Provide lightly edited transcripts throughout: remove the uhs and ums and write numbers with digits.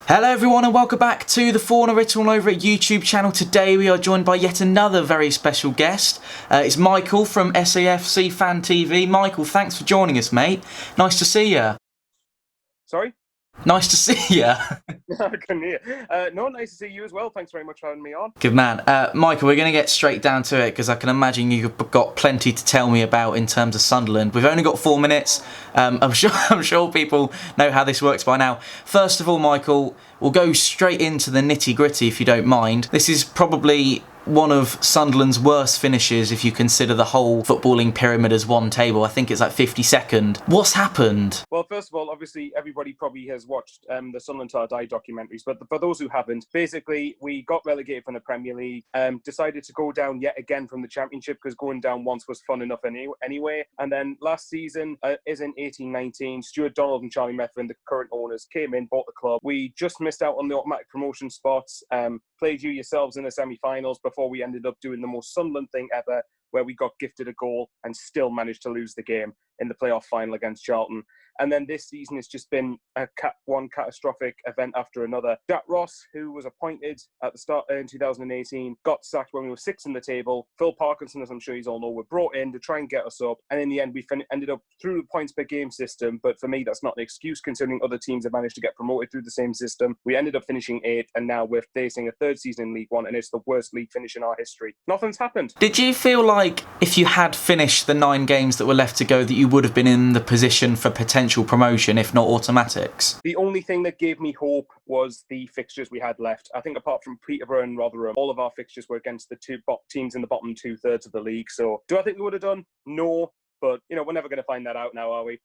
Hello everyone and welcome back to the Fournilwrittenalloverit YouTube channel. Today we are joined by yet another very special guest. It's Michael from SAFC Fan TV. Michael, thanks for joining us, mate. Nice to see you. Sorry? Nice to see you. I couldn't hear. No, nice to see you as well. Thanks very much for having me on. Good man. Michael, we're going to get straight down to it because I can imagine you've got plenty to tell me about in terms of Sunderland. We've only got 4 minutes. I'm sure people know how this works by now. First of all, Michael, we'll go straight into the nitty gritty if you don't mind. This is probably one of Sunderland's worst finishes if you consider the whole footballing pyramid as one table. I think it's like 52nd. What's happened? Well, first of all, obviously, everybody probably has watched the Sunderland Till I Die documentaries, but for those who haven't, basically, we got relegated from the Premier League, decided to go down yet again from the Championship because going down once was fun enough anyway. And then last season, is in 18-19, Stuart Donald and Charlie Methven, the current owners, came in, bought the club. We just missed out on the automatic promotion spots, played you yourselves in the semi-finals before we ended up doing the most Sunderland thing ever, where we got gifted a goal and still managed to lose the game in the playoff final against Charlton. And then this season has just been one catastrophic event after another. Jack Ross, who was appointed at the start in 2018, got sacked when we were 6th in the table. Phil Parkinson, as I'm sure you all know, were brought in to try and get us up. And in the end, we ended up through the points per game system. But for me, that's not an excuse considering other teams have managed to get promoted through the same system. We ended up finishing 8th, and now we're facing a 3rd season in League One, and it's the worst league finish in our history. Nothing's happened. Did you feel like if you had finished the 9 games that were left to go, that you would have been in the position for potential promotion, if not automatics? The only thing that gave me hope was the fixtures we had left. I think apart from Peterborough and Rotherham, all of our fixtures were against the two teams in the bottom 2/3 of the league. So do I think we would have done? No. But, we're never going to find that out now, are we?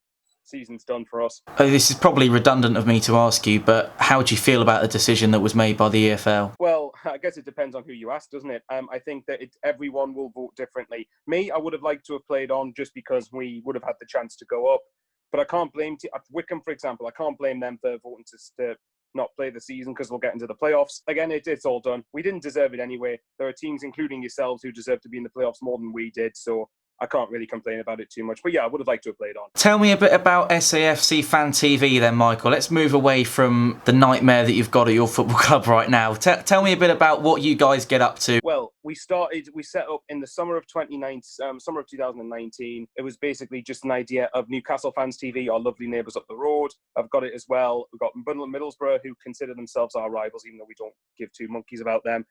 Season's done for us. Oh, this is probably redundant of me to ask you, but how do you feel about the decision that was made by the EFL? Well, I guess it depends on who you ask, doesn't it? I think that everyone will vote differently. Me, I would have liked to have played on just because we would have had the chance to go up. But I can't blame Wickham, for example. I can't blame them for voting to not play the season because we'll get into the playoffs. Again, it's all done. We didn't deserve it anyway. There are teams, including yourselves, who deserve to be in the playoffs more than we did. So I can't really complain about it too much. But yeah, I would have liked to have played on. Tell me a bit about SAFC Fan TV then, Michael. Let's move away from the nightmare that you've got at your football club right now. Tell me a bit about what you guys get up to. Well, we set up in the summer of 2019. It was basically just an idea of Newcastle Fans TV, our lovely neighbours up the road. I've got it as well. We've got Middlesbrough, who consider themselves our rivals, even though we don't give two monkeys about them.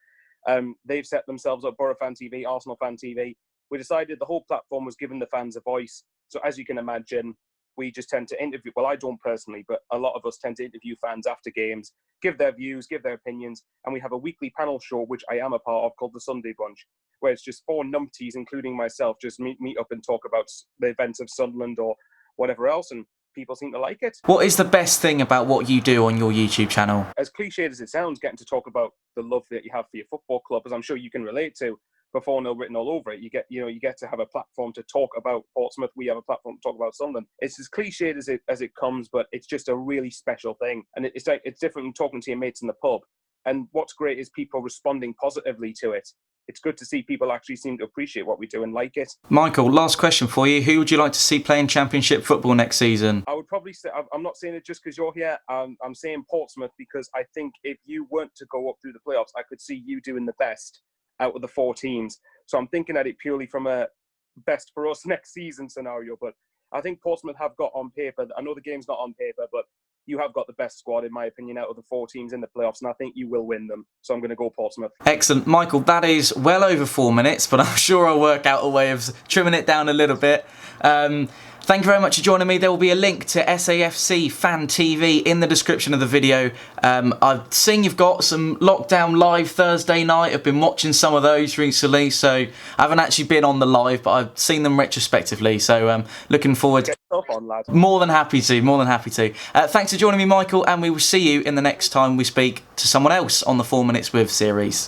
They've set themselves up, Borough Fan TV, Arsenal Fan TV. We decided the whole platform was giving the fans a voice. So as you can imagine, we just tend to interview, well, I don't personally, but a lot of us tend to interview fans after games, give their views, give their opinions. And we have a weekly panel show, which I am a part of, called The Sunday Bunch, where it's just 4 numpties, including myself, just meet up and talk about the events of Sunderland or whatever else. And people seem to like it. What is the best thing about what you do on your YouTube channel? As cliched as it sounds, getting to talk about the love that you have for your football club, as I'm sure you can relate to, before written all over it, you get to have a platform to talk about Portsmouth. We have a platform to talk about Sunderland. It's as cliched as it comes, but it's just a really special thing, and it's different from talking to your mates in the pub. And what's great is people responding positively to it. It's good to see people actually seem to appreciate what we do and like it. Michael, last question for you. Who would you like to see playing Championship football next season? I would probably say, I'm not saying it just because you're here. I'm saying Portsmouth because I think if you weren't to go up through the playoffs, I could see you doing the best out of the 4 teams. So I'm thinking at it purely from a best for us next season scenario. But I think Portsmouth have got on paper, I know the game's not on paper, but you have got the best squad, in my opinion, out of the 4 teams in the playoffs, and I think you will win them. So I'm going to go Portsmouth. Excellent. Michael, that is well over 4 minutes, but I'm sure I'll work out a way of trimming it down a little bit. Thank you very much for joining me. There will be a link to SAFC Fan TV in the description of the video. I've seen you've got some Lockdown Live Thursday night. I've been watching some of those recently, so I haven't actually been on the live, but I've seen them retrospectively. So looking forward. Get yourself on, lad. More than happy to. Thanks for joining me, Michael, and we will see you in the next time we speak to someone else on the 4 Minutes With series.